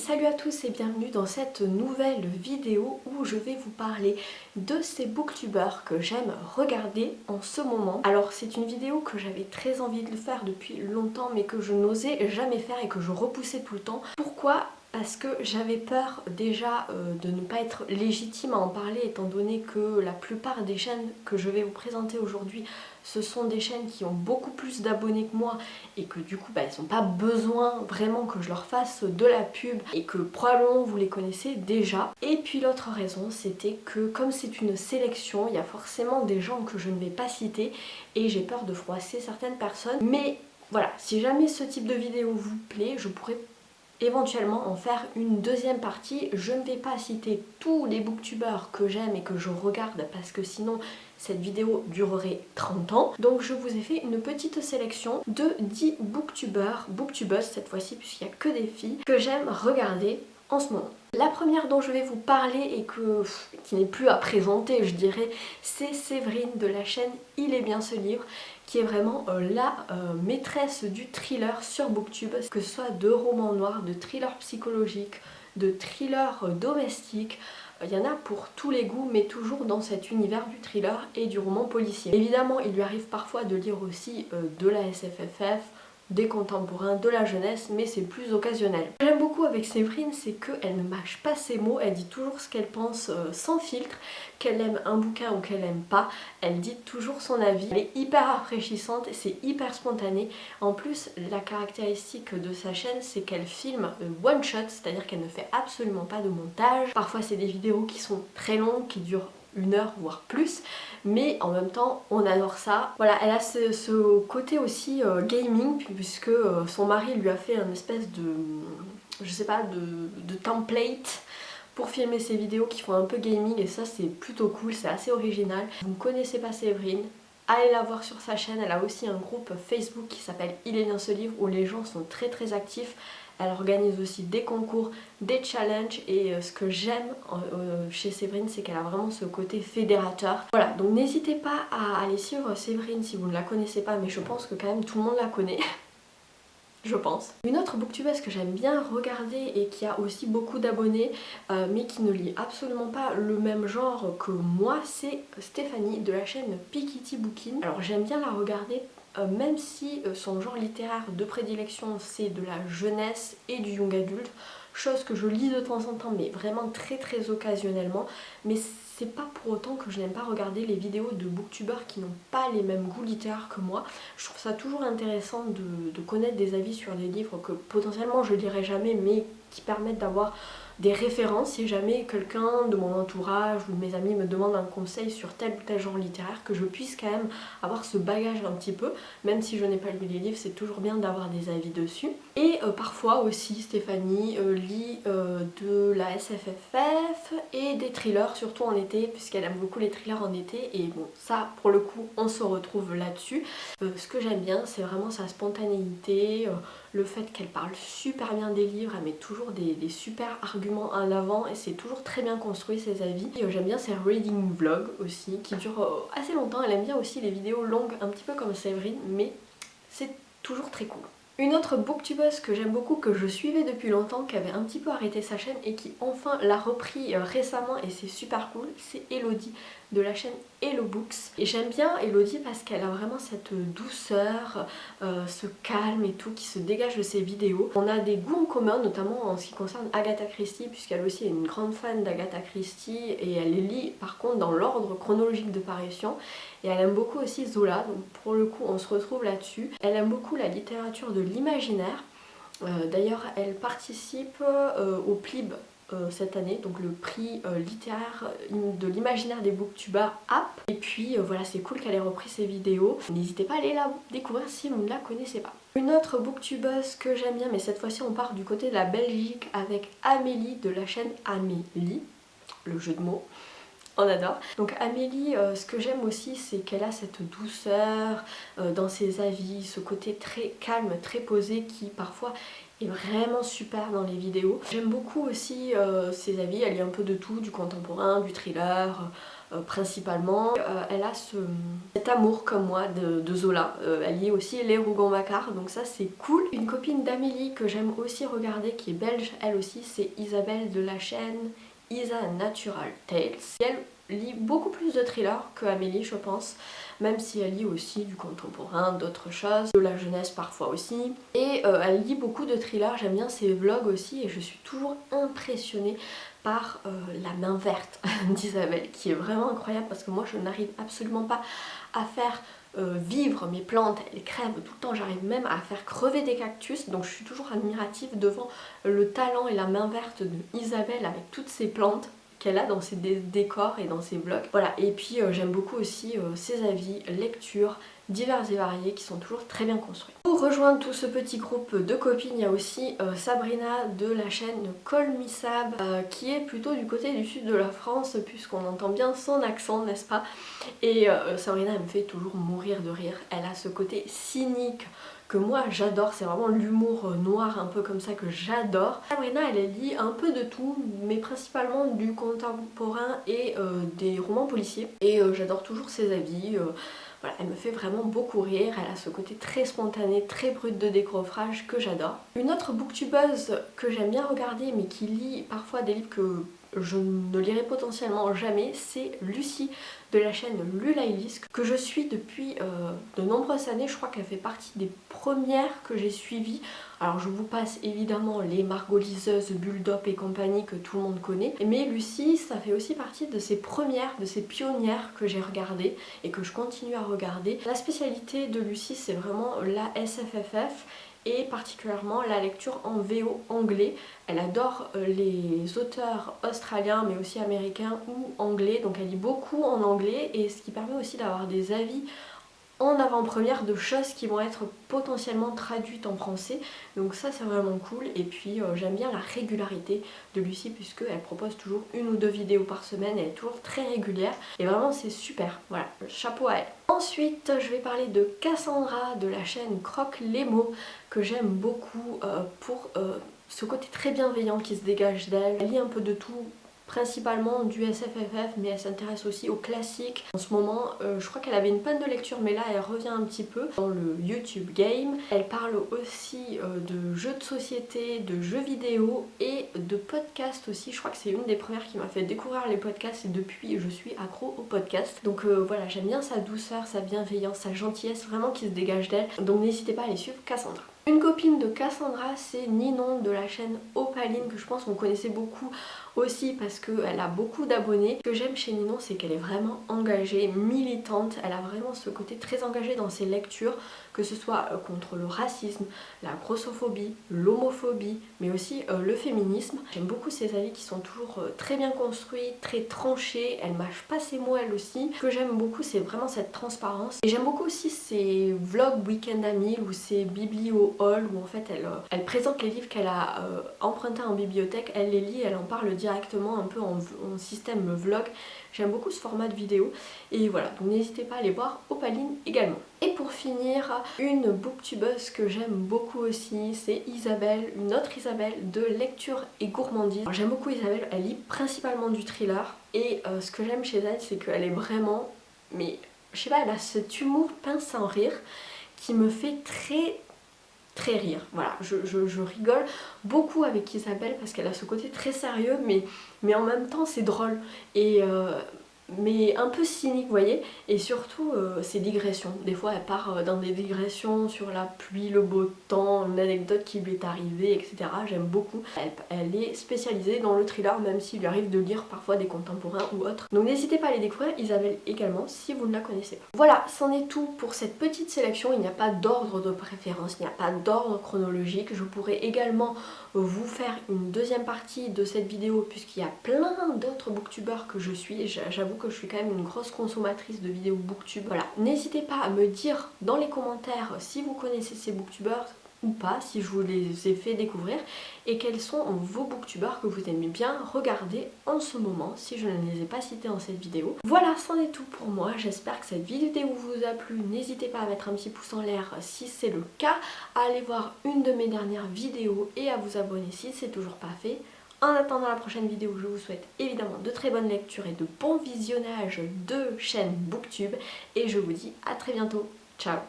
Salut à tous et bienvenue dans cette nouvelle vidéo où je vais vous parler de ces booktubeurs que j'aime regarder en ce moment. Alors c'est une vidéo que j'avais très envie de faire depuis longtemps mais que je n'osais jamais faire et que je repoussais tout le temps. Pourquoi ? Parce que j'avais peur déjà de ne pas être légitime à en parler étant donné que la plupart des chaînes que je vais vous présenter aujourd'hui ce sont des chaînes qui ont beaucoup plus d'abonnés que moi et que du coup elles n'ont pas besoin vraiment que je leur fasse de la pub et que probablement vous les connaissez déjà. Et puis l'autre raison c'était que comme c'est une sélection, il y a forcément des gens que je ne vais pas citer et j'ai peur de froisser certaines personnes. Mais voilà, si jamais ce type de vidéo vous plaît, je pourrais éventuellement en faire une deuxième partie. Je ne vais pas citer tous les booktubeurs que j'aime et que je regarde parce que sinon cette vidéo durerait 30 ans. Donc je vous ai fait une petite sélection de 10 booktubeurs, booktubeuses cette fois-ci puisqu'il n'y a que des filles, que j'aime regarder en ce moment. La première dont je vais vous parler et qui n'est plus à présenter je dirais, c'est Séverine de la chaîne Il est bien ce livre, qui est vraiment la maîtresse du thriller sur Booktube, que ce soit de romans noirs, de thrillers psychologiques, de thrillers domestiques. Il y en a pour tous les goûts, mais toujours dans cet univers du thriller et du roman policier. Évidemment, il lui arrive parfois de lire aussi de la SFFF, des contemporains, de la jeunesse, mais c'est plus occasionnel. Ce que j'aime beaucoup avec Séverine, c'est qu'elle ne mâche pas ses mots, elle dit toujours ce qu'elle pense sans filtre, qu'elle aime un bouquin ou qu'elle aime pas, elle dit toujours son avis. Elle est hyper rafraîchissante, c'est hyper spontané. En plus, la caractéristique de sa chaîne, c'est qu'elle filme one shot, c'est-à-dire qu'elle ne fait absolument pas de montage. Parfois, c'est des vidéos qui sont très longues, qui durent 1 heure voire plus, mais en même temps on adore ça. Voilà, elle a ce côté aussi gaming puisque son mari lui a fait une espèce de, je sais pas, de template pour filmer ses vidéos qui font un peu gaming et ça c'est plutôt cool, c'est assez original. Vous ne connaissez pas Séverine, allez la voir sur sa chaîne. Elle a aussi un groupe Facebook qui s'appelle Il est bien ce livre où les gens sont très actifs. Elle organise aussi des concours, des challenges et ce que j'aime chez Séverine, c'est qu'elle a vraiment ce côté fédérateur. Voilà, donc n'hésitez pas à aller suivre Séverine si vous ne la connaissez pas, mais je pense que quand même tout le monde la connaît. Je pense. Une autre booktubeuse que j'aime bien regarder et qui a aussi beaucoup d'abonnés mais qui ne lit absolument pas le même genre que moi, c'est Stéphanie de la chaîne Piketty Booking. Alors j'aime bien la regarder même si son genre littéraire de prédilection c'est de la jeunesse et du young adulte, chose que je lis de temps en temps mais vraiment très occasionnellement, mais c'est pas pour autant que je n'aime pas regarder les vidéos de booktubeurs qui n'ont pas les mêmes goûts littéraires que moi. Je trouve ça toujours intéressant de connaître des avis sur des livres que potentiellement je lirai jamais mais qui permettent d'avoir des références si jamais quelqu'un de mon entourage ou de mes amis me demande un conseil sur tel ou tel genre littéraire, que je puisse quand même avoir ce bagage un petit peu, même si je n'ai pas lu les livres, c'est toujours bien d'avoir des avis dessus. Et parfois aussi Stéphanie lit de la SFFF et des thrillers, surtout en été, puisqu'elle aime beaucoup les thrillers en été, et bon ça pour le coup on se retrouve là-dessus. Ce que j'aime bien c'est vraiment sa spontanéité, le fait qu'elle parle super bien des livres, elle met toujours des super arguments en avant et c'est toujours très bien construit ses avis. J'aime bien ses reading vlogs aussi qui durent assez longtemps. Elle aime bien aussi les vidéos longues un petit peu comme Séverine mais c'est toujours très cool. Une autre booktubeuse que j'aime beaucoup, que je suivais depuis longtemps, qui avait un petit peu arrêté sa chaîne et qui enfin l'a repris récemment et c'est super cool, c'est Elodie de la chaîne Hello Books. Et j'aime bien Elodie parce qu'elle a vraiment cette douceur, ce calme et tout qui se dégage de ses vidéos. On a des goûts en commun, notamment en ce qui concerne Agatha Christie, puisqu'elle aussi est une grande fan d'Agatha Christie et elle les lit par contre dans l'ordre chronologique de parution. Et elle aime beaucoup aussi Zola, donc pour le coup on se retrouve là-dessus. Elle aime beaucoup la littérature de l'imaginaire. D'ailleurs elle participe au PLIB cette année, donc le prix littéraire de l'imaginaire des booktubers app. Et puis voilà, c'est cool qu'elle ait repris ses vidéos. N'hésitez pas à aller la découvrir si vous ne la connaissez pas. Une autre booktubeuse que j'aime bien, mais cette fois-ci on part du côté de la Belgique avec Amélie de la chaîne Amélie, le jeu de mots. On adore. Donc Amélie, ce que j'aime aussi c'est qu'elle a cette douceur dans ses avis, ce côté très calme, très posé qui parfois est vraiment super dans les vidéos. J'aime beaucoup aussi ses avis, elle lit un peu de tout, du contemporain, du thriller, principalement. Elle a cet amour comme moi de Zola. Elle lit aussi les Rougon-Macquart, donc ça c'est cool. Une copine d'Amélie que j'aime aussi regarder, qui est belge elle aussi, c'est Isabelle de la chaîne Isa Natural Tales. Elle lit beaucoup plus de thrillers que Amélie je pense, même si elle lit aussi du contemporain, d'autres choses, de la jeunesse parfois aussi. Et elle lit beaucoup de thrillers, j'aime bien ses vlogs aussi et je suis toujours impressionnée par la main verte d'Isabelle qui est vraiment incroyable parce que moi je n'arrive absolument pas à faire vivre mes plantes, elles crèvent tout le temps, j'arrive même à faire crever des cactus, donc je suis toujours admirative devant le talent et la main verte de Isabelle avec toutes ces plantes qu'elle a dans ses décors et dans ses vlogs. Voilà, et puis j'aime beaucoup aussi ses avis, lectures divers et variés qui sont toujours très bien construits. Pour rejoindre tout ce petit groupe de copines, il y a aussi Sabrina de la chaîne Call Me Sab qui est plutôt du côté du sud de la France puisqu'on entend bien son accent, n'est-ce pas? Et Sabrina elle me fait toujours mourir de rire, elle a ce côté cynique que moi j'adore, c'est vraiment l'humour noir un peu comme ça que j'adore. Sabrina elle lit un peu de tout mais principalement du contemporain et des romans policiers et j'adore toujours ses avis. Voilà, elle me fait vraiment beaucoup rire, elle a ce côté très spontané, très brut de décoffrage que j'adore. Une autre booktubeuse que j'aime bien regarder mais qui lit parfois des livres que je ne lirai potentiellement jamais, c'est Lucie de la chaîne Lulailis que je suis depuis de nombreuses années. Je crois qu'elle fait partie des premières que j'ai suivies. Alors je vous passe évidemment les Margot liseuses, Bulldop et compagnie que tout le monde connaît, mais Lucie ça fait aussi partie de ces premières, de ces pionnières que j'ai regardées et que je continue à regarder. La spécialité de Lucie c'est vraiment la SFFF et particulièrement la lecture en VO anglais. Elle adore les auteurs australiens mais aussi américains ou anglais, donc elle lit beaucoup en anglais et ce qui permet aussi d'avoir des avis en avant-première de choses qui vont être potentiellement traduites en français, donc ça c'est vraiment cool. Et puis j'aime bien la régularité de Lucie puisque elle propose toujours une ou deux vidéos par semaine, elle est toujours très régulière et vraiment c'est super, voilà, chapeau à elle. Ensuite je vais parler de Cassandra de la chaîne Croque les mots que j'aime beaucoup pour ce côté très bienveillant qui se dégage d'elle. Elle lit un peu de tout, principalement du SFFF mais elle s'intéresse aussi aux classiques. En ce moment je crois qu'elle avait une panne de lecture mais là elle revient un petit peu dans le YouTube game. Elle parle aussi de jeux de société, de jeux vidéo et de podcasts aussi. Je crois que c'est une des premières qui m'a fait découvrir les podcasts et depuis je suis accro aux podcasts. Donc voilà, j'aime bien sa douceur, sa bienveillance, sa gentillesse vraiment qui se dégage d'elle. Donc n'hésitez pas à aller suivre Cassandra. Une copine de Cassandra c'est Ninon de la chaîne Opaline que je pense que vous connaissez beaucoup aussi parce qu'elle a beaucoup d'abonnés. Ce que j'aime chez Ninon c'est qu'elle est vraiment engagée, militante, elle a vraiment ce côté très engagé dans ses lectures, que ce soit contre le racisme, la grossophobie, l'homophobie, mais aussi le féminisme. J'aime beaucoup ses avis qui sont toujours très bien construits, très tranchés, elle mâche pas ses mots elle aussi. Ce que j'aime beaucoup c'est vraiment cette transparence. Et j'aime beaucoup aussi ses vlogs Week-end à 1000 ou ses biblio haul où en fait elle présente les livres qu'elle a empruntés en bibliothèque, elle les lit, elle en parle directement un peu en système vlog. J'aime beaucoup ce format de vidéo et voilà, donc n'hésitez pas à aller voir Opaline également. Et pour finir, une booktubeuse que j'aime beaucoup aussi, c'est Isabelle, une autre Isabelle de lecture et gourmandise. J'aime beaucoup Isabelle, elle lit principalement du thriller et ce que j'aime chez elle c'est qu'elle est vraiment, mais je sais pas, elle a cet humour pince sans rire qui me fait très rire. Voilà, je rigole beaucoup avec Isabelle parce qu'elle a ce côté très sérieux mais en même temps c'est drôle et mais un peu cynique, vous voyez, et surtout ses digressions. Des fois elle part dans des digressions sur la pluie, le beau temps, une anecdote qui lui est arrivée, etc. J'aime beaucoup. Elle est spécialisée dans le thriller, même s'il lui arrive de lire parfois des contemporains ou autres. Donc n'hésitez pas à les découvrir, Isabelle également, si vous ne la connaissez pas. Voilà, c'en est tout pour cette petite sélection. Il n'y a pas d'ordre de préférence, il n'y a pas d'ordre chronologique. Je pourrais également vous faire une deuxième partie de cette vidéo puisqu'il y a plein d'autres booktubeurs que je suis. J'avoue que je suis quand même une grosse consommatrice de vidéos booktube. Voilà, n'hésitez pas à me dire dans les commentaires si vous connaissez ces booktubeurs ou pas, si je vous les ai fait découvrir et quels sont vos booktubeurs que vous aimez bien regarder en ce moment si je ne les ai pas cités dans cette vidéo. Voilà, c'en est tout pour moi. J'espère que cette vidéo vous a plu. N'hésitez pas à mettre un petit pouce en l'air si c'est le cas, à aller voir une de mes dernières vidéos et à vous abonner si c'est toujours pas fait. En attendant la prochaine vidéo, je vous souhaite évidemment de très bonnes lectures et de bons visionnages de chaîne Booktube et je vous dis à très bientôt. Ciao!